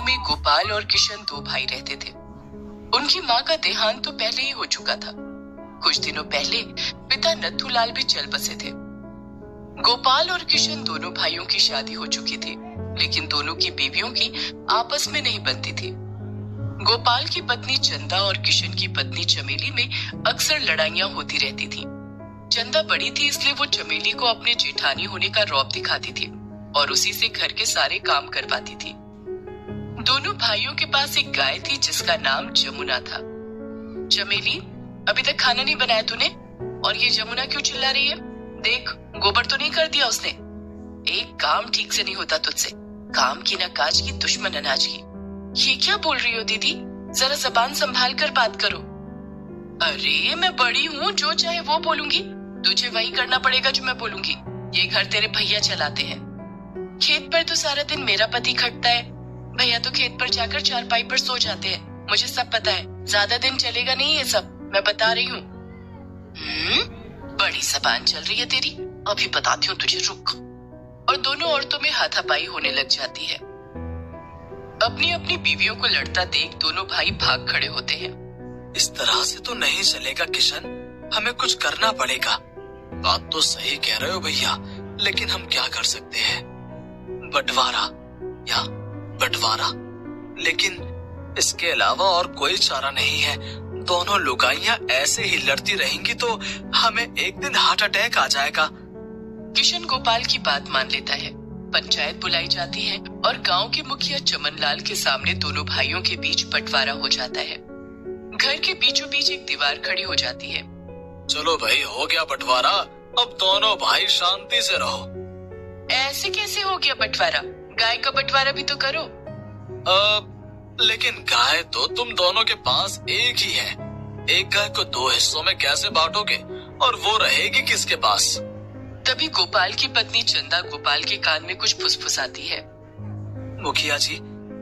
में गोपाल और किशन दो भाई रहते थे। उनकी माँ का देहांत तो पहले ही हो चुका था। कुछ दिनों पहले पिता नथुलाल भी चल बसे थे। गोपाल और किशन दोनों भाइयों की शादी हो चुकी थी, लेकिन दोनों की बीवियों की आपस में नहीं बनती थी। गोपाल की पत्नी चंदा और किशन की पत्नी चमेली में अक्सर लड़ाइयां होती रहती थीं। चंदा बड़ी थी, इसलिए वो चमेली को अपने जेठानी होने का रौब दिखाती थी और उसी से घर के सारे काम करवाती थी। दोनों भाइयों के पास एक गाय थी जिसका नाम जमुना था। चमेली, अभी तक खाना नहीं बनाया तूने? और ये जमुना क्यों चिल्ला रही है? देख, गोबर तो नहीं कर दिया उसने। एक काम ठीक से नहीं होता तुझसे। काम की ना काज की, दुश्मन अनाज की। ये क्या बोल रही हो दीदी? जरा जबान संभाल कर बात करो। अरे मैं बड़ी हूँ, जो चाहे वो बोलूंगी। तुझे वही करना पड़ेगा जो मैं बोलूंगी। ये घर तेरे भैया चलाते हैं। खेत पर तो सारा दिन मेरा पति खटता है। भैया तो खेत पर जाकर चारपाई पर सो जाते हैं। मुझे सब पता है। ज्यादा दिन चलेगा नहीं ये सब, मैं बता रही हूँ। बड़ी जबान चल रही है तेरी, अभी बताती हूँ तुझे, रुक। और दोनों औरतों में हाथापाई होने लग जाती है। अपनी अपनी बीवियों को लड़ता देख दोनों भाई भाग खड़े होते हैं। इस तरह से तो नहीं चलेगा किशन, हमें कुछ करना पड़ेगा। बात तो सही कह रहे हो भैया, लेकिन हम क्या कर सकते हैं? बंटवारा या बंटवारा, लेकिन इसके अलावा और कोई चारा नहीं है। दोनों लुगाइयां ऐसे ही लड़ती रहेंगी तो हमें एक दिन हार्ट अटैक आ जाएगा। किशन गोपाल की बात मान लेता है। पंचायत बुलाई जाती है और गांव के मुखिया चमनलाल के सामने दोनों भाइयों के बीच बंटवारा हो जाता है। घर के बीचों बीच एक दीवार खड़ी हो जाती है। चलो भाई, हो गया बंटवारा, अब दोनों भाई शांति से रहो। ऐसे कैसे हो गया बंटवारा? गाय का बंटवारा भी तो करो। लेकिन गाय तो तुम दोनों के पास एक ही है। एक गाय को दो हिस्सों में कैसे बांटोगे? और वो रहेगी किसके पास? तभी गोपाल की पत्नी चंदा गोपाल के कान में कुछ फुसफुसाती है। मुखिया जी,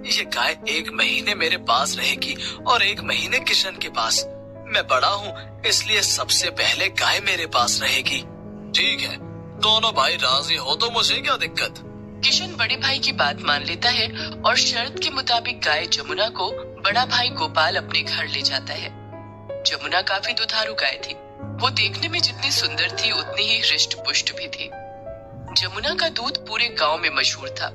ये गाय 1 महीने मेरे पास रहेगी और 1 महीने किशन के पास। मैं बड़ा हूँ, इसलिए सबसे पहले गाय मेरे पास रहेगी। ठीक है, दोनों भाई राजी हो तो मुझे क्या दिक्कत। किशन बड़े भाई की बात मान लेता है और शर्त के मुताबिक गाय जमुना को बड़ा भाई गोपाल अपने घर ले जाता है। जमुना काफी दुधारू गाय थी। वो देखने में जितनी सुंदर थी उतनी ही हृष्ट पुष्ट भी थी। जमुना का दूध पूरे गांव में मशहूर था।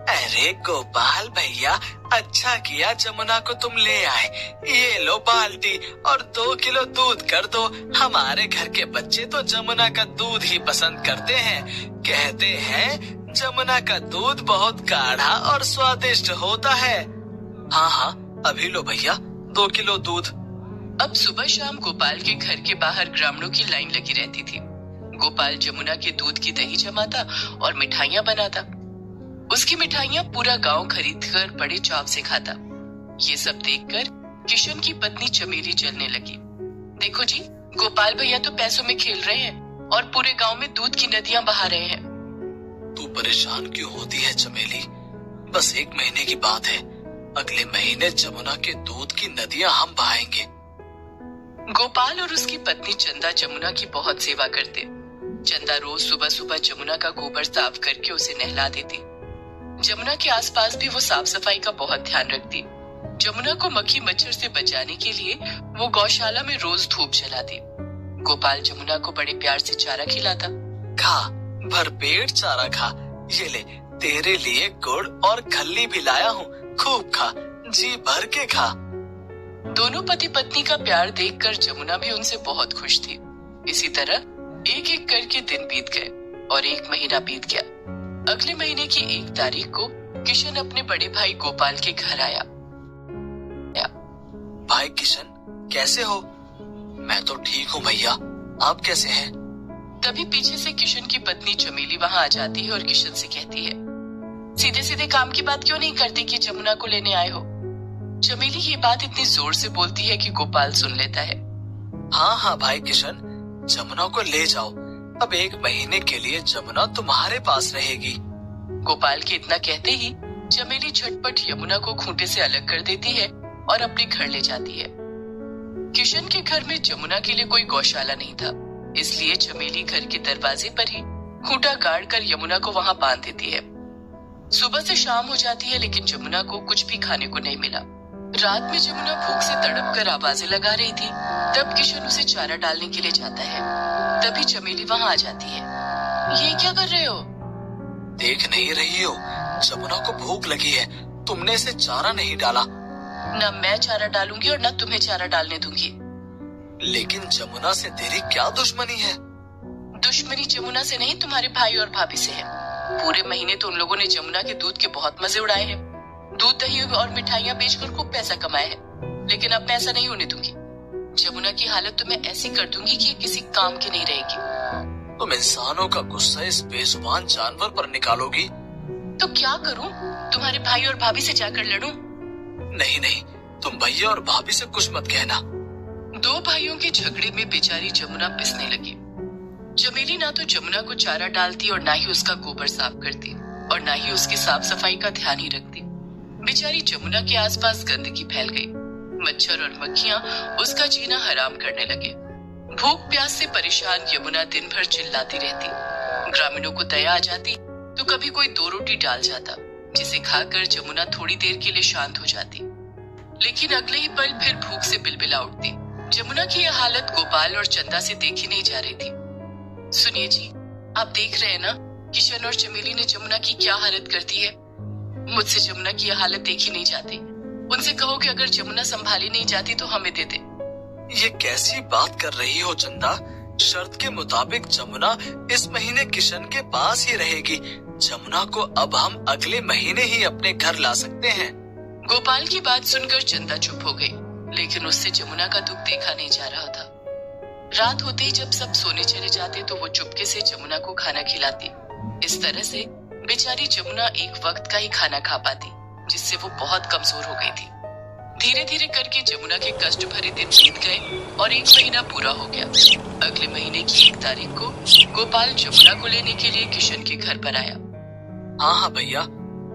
अरे गोपाल भैया, अच्छा किया जमुना को तुम ले आए। ये लो बाल्टी और 2 किलो दूध कर दो। हमारे घर के बच्चे तो जमुना का दूध ही पसंद करते हैं। कहते हैं जमुना का दूध बहुत गाढ़ा और स्वादिष्ट होता है। हाँ हाँ, अभी लो भैया 2 किलो दूध। अब सुबह शाम गोपाल के घर के बाहर ग्रामीणों की लाइन लगी रहती थी। गोपाल जमुना के दूध की दही जमाता और मिठाइयाँ बनाता। उसकी मिठाइयाँ पूरा गांव खरीदकर बड़े चाव से खाता। ये सब देखकर किशन की पत्नी चमेली जलने लगी। देखो जी, गोपाल भैया तो पैसों में खेल रहे हैं और पूरे गांव में दूध की नदियां बहा रहे हैं। तू परेशान क्यों होती है चमेली? बस 1 महीने की बात है। अगले महीने जमुना के दूध की नदियां हम बहाएंगे। गोपाल और उसकी पत्नी चंदा जमुना की बहुत सेवा करते। चंदा रोज सुबह सुबह जमुना का गोबर साफ करके उसे नहला देती। जमुना के आसपास भी वो साफ सफाई का बहुत ध्यान रखती। जमुना को मक्खी मच्छर से बचाने के लिए वो गौशाला में रोज धूप जलाती। गोपाल जमुना को बड़े प्यार से चारा खिलाता। खा, भरपेट चारा खा। ये ले, तेरे लिए गुड़ और खल्ली भी लाया हूँ। खूब खा, जी भर के खा। दोनों पति पत्नी का प्यार देखकर जमुना भी उनसे बहुत खुश थी। इसी तरह एक एक करके दिन बीत गए और 1 महीना बीत गया। अगले महीने की 1 तारीख को किशन अपने बड़े भाई गोपाल के घर आया। भाई किशन, कैसे हो? मैं तो ठीक हूँ भैया, आप कैसे हैं? तभी पीछे से किशन की पत्नी चमेली वहाँ आ जाती है और किशन से कहती है, सीधे सीधे काम की बात क्यों नहीं करते कि जमुना को लेने आए हो? चमेली ये बात इतनी जोर से बोलती है कि गोपाल सुन लेता है। हाँ हाँ भाई किशन, जमुना को ले जाओ। अब 1 महीने के लिए जमुना तुम्हारे पास रहेगी। गोपाल के इतना कहते ही चमेली झटपट यमुना को खूंटे से अलग कर देती है और अपने घर ले जाती है। किशन के घर में जमुना के लिए कोई गौशाला नहीं था, इसलिए चमेली घर के दरवाजे पर ही खूंटा गाड़ कर यमुना को वहाँ बांध देती है। सुबह से शाम हो जाती है लेकिन जमुना को कुछ भी खाने को नहीं मिला। रात में जमुना भूख से तड़प कर आवाजें लगा रही थी। तब किशन उसे चारा डालने के लिए जाता है। तभी चमेली वहां आ जाती है। ये क्या कर रहे हो? देख नहीं रही हो, जमुना को भूख लगी है, तुमने इसे चारा नहीं डाला। न मैं चारा डालूंगी और न तुम्हें चारा डालने दूंगी। लेकिन जमुना से तेरी क्या दुश्मनी है? दुश्मनी जमुना से नहीं, तुम्हारे भाई और भाभी से है। पूरे महीने तो उन लोगों ने जमुना के दूध के बहुत मजे उड़ाए हैं। दूध, दही और मिठाइयाँ बेचकर खूब पैसा कमाया है। लेकिन अब मैं ऐसा नहीं होने दूंगी। जमुना की हालत तो मैं ऐसी कर दूंगी कि ये किसी काम की नहीं रहेगी। तुम इंसानों का गुस्सा इस बेजुबान जानवर पर निकालोगी? तो क्या करूं? तुम्हारे भाई और भाभी से जाकर लड़ूं? नहीं नहीं, तुम भैया और भाभी से कुछ मत कहना। दो भाइयों के झगड़े में बेचारी जमुना पिसने लगी। चमेली ना तो जमुना को चारा डालती और ना ही उसका गोबर साफ करती और ना ही उसकी साफ सफाई का ध्यान ही रखती। बेचारी जमुना के आसपास गंदगी फैल गई। मच्छर और मक्खियां उसका जीना हराम करने लगे। भूख प्यास से परेशान यमुना दिन भर चिल्लाती रहती। ग्रामीणों को दया आ जाती तो कभी कोई 2 रोटी डाल जाता, जिसे खाकर जमुना थोड़ी देर के लिए शांत हो जाती। लेकिन अगले ही पल फिर भूख से बिलबिला उठती। जमुना की यह हालत गोपाल और चंदा से देखी नहीं जा रही थी। सुनिए जी, आप देख रहे हैं ना किशन और चमेली ने जमुना की क्या हालत कर दी है। मुझसे जमुना की यह हालत देखी नहीं जाती। उनसे कहो कि अगर जमुना संभाली नहीं जाती तो हमें दे दे। ये कैसी बात कर रही हो चंदा? शर्त के मुताबिक जमुना इस महीने किशन के पास ही रहेगी। जमुना को अब हम अगले महीने ही अपने घर ला सकते हैं। गोपाल की बात सुनकर चंदा चुप हो गई, लेकिन उससे जमुना का दुख देखा नहीं जा रहा था। रात होते ही जब सब सोने चले जाते तो वो चुपके से जमुना को खाना खिलाती। इस तरह से बेचारी जमुना एक वक्त का ही खाना खा पाती, जिससे वो बहुत कमजोर हो गई थी। धीरे धीरे करके जमुना के कष्ट भरे दिन बीत गए और 1 महीना पूरा हो गया। अगले महीने की 1 तारीख को गोपाल जमुना को लेने के लिए किशन के घर पर आया। हाँ भैया,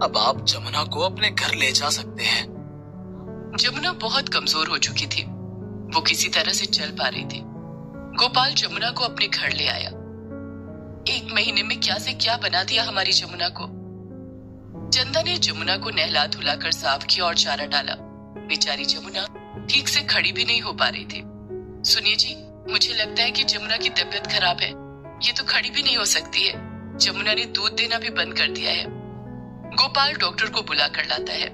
अब आप जमुना को अपने घर ले जा सकते हैं। जमुना बहुत कमजोर हो चुकी थी। वो किसी तरह से चल पा रही थी। गोपाल जमुना को अपने घर ले आया। 1 महीने में क्या से क्या बना दिया हमारी जमुना को। चंदा ने जमुना को नहला धुला कर साफ किया और चारा डाला। बेचारी जमुना ठीक से खड़ी भी नहीं हो पा रही थी। सुनिए जी, मुझे लगता है कि जमुना की तबीयत खराब है। ये तो खड़ी भी नहीं हो सकती है। जमुना ने दूध देना भी बंद कर दिया है। गोपाल डॉक्टर को बुला कर लाता है।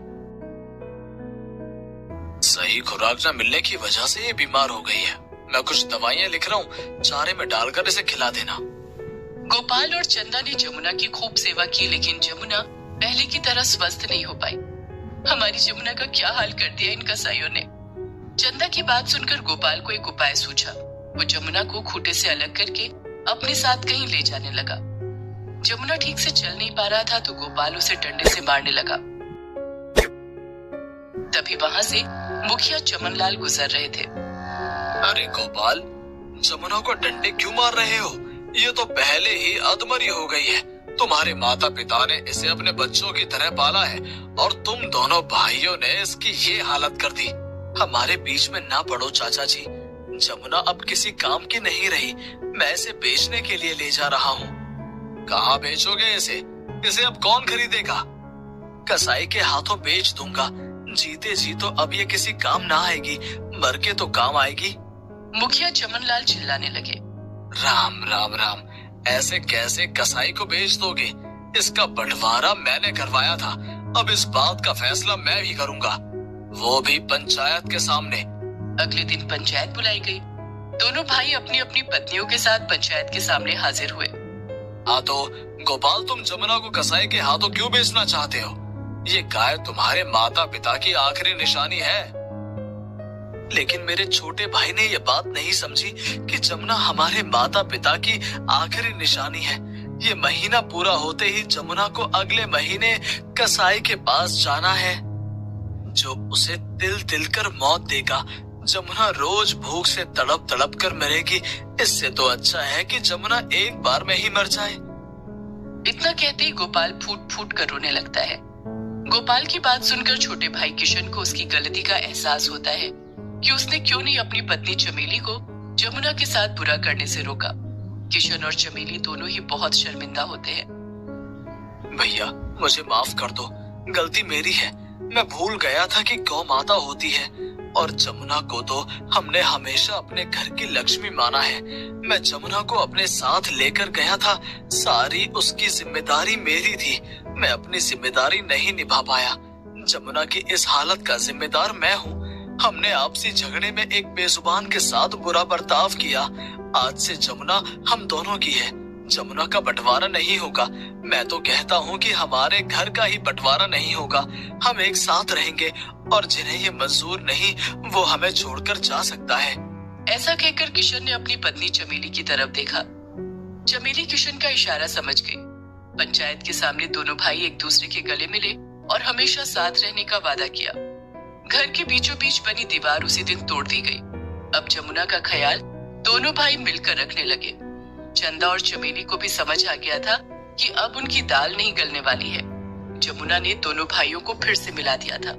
सही खुराक न मिलने की वजह से ये बीमार हो गई है। मैं कुछ दवाइयाँ लिख रहा हूँ, चारे में डालकर इसे खिला देना। गोपाल और चंदा ने जमुना की खूब सेवा की, लेकिन जमुना पहले की तरह स्वस्थ नहीं हो पाई। हमारी जमुना का क्या हाल कर दिया इन कसाईयों ने। चंदा की बात सुनकर गोपाल को एक उपाय सूझा। वो जमुना को खूंटे से अलग करके अपने साथ कहीं ले जाने लगा। जमुना ठीक से चल नहीं पा रहा था तो गोपाल उसे डंडे से मारने लगा। तभी वहां से मुखिया चमनलाल गुजर रहे थे। अरे गोपाल, जमुना को डंडे क्यों मार रहे हो? ये तो पहले ही अधमरी हो गई है। तुम्हारे माता पिता ने इसे अपने बच्चों की तरह पाला है और तुम दोनों भाइयों ने इसकी ये हालत कर दी। हमारे बीच में ना पड़ो चाचा जी। जमुना अब किसी काम की नहीं रही। मैं इसे बेचने के लिए ले जा रहा हूँ। कहाँ बेचोगे इसे? इसे अब कौन खरीदेगा? कसाई के हाथों बेच दूंगा। जीते जी तो अब ये किसी काम ना आएगी, मर के तो काम आएगी। मुखिया चमनलाल चिल्लाने लगे। राम राम राम, ऐसे कैसे कसाई को बेच दोगे? इसका बंटवारा मैंने करवाया था। अब इस बात का फैसला मैं भी करूंगा, वो भी पंचायत के सामने। अगले दिन पंचायत बुलाई गई। दोनों भाई अपनी अपनी पत्नियों के साथ पंचायत के सामने हाजिर हुए। हाँ तो गोपाल, तुम जमुना को कसाई के हाथों क्यों बेचना चाहते हो? ये गाय तुम्हारे माता पिता की आखिरी निशानी है। लेकिन मेरे छोटे भाई ने ये बात नहीं समझी कि जमुना हमारे माता पिता की आखिरी निशानी है। ये महीना पूरा होते ही जमुना को अगले महीने कसाई के पास जाना है, जो उसे तिल तिल कर मौत देगा। जमुना रोज भूख से तड़प तड़प कर मरेगी। इससे तो अच्छा है कि जमुना एक बार में ही मर जाए। इतना कहते ही गोपाल फूट फूट कर रोने लगता है। गोपाल की बात सुनकर छोटे भाई किशन को उसकी गलती का एहसास होता है कि उसने क्यों नहीं अपनी पत्नी चमेली को जमुना के साथ बुरा करने से रोका। किशन और चमेली दोनों ही बहुत शर्मिंदा होते हैं। भैया मुझे माफ कर दो, गलती मेरी है। मैं भूल गया था कि गौ माता होती है और जमुना को तो हमने हमेशा अपने घर की लक्ष्मी माना है। मैं जमुना को अपने साथ लेकर गया था, सारी उसकी जिम्मेदारी मेरी थी। मैं अपनी जिम्मेदारी नहीं निभा पाया। जमुना की इस हालत का जिम्मेदार मैं हूँ। हमने आपसी झगड़े में एक बेजुबान के साथ बुरा बर्ताव किया। आज से जमुना हम दोनों की है, जमुना का बंटवारा नहीं होगा। मैं तो कहता हूँ कि हमारे घर का ही बंटवारा नहीं होगा। हम एक साथ रहेंगे और जिन्हें ये मंजूर नहीं वो हमें छोड़कर जा सकता है। ऐसा कहकर किशन ने अपनी पत्नी चमेली की तरफ देखा। चमेली किशन का इशारा समझ गई। पंचायत के सामने दोनों भाई एक दूसरे के गले मिले और हमेशा साथ रहने का वादा किया। घर के बीचों बीच बनी दीवार उसी दिन तोड़ दी गई। अब जमुना का ख्याल दोनों भाई मिलकर रखने लगे। चंदा और चमेली को भी समझ आ गया था कि अब उनकी दाल नहीं गलने वाली है। जमुना ने दोनों भाइयों को फिर से मिला दिया था।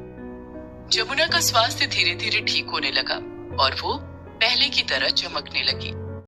जमुना का स्वास्थ्य धीरे धीरे ठीक होने लगा और वो पहले की तरह चमकने लगी।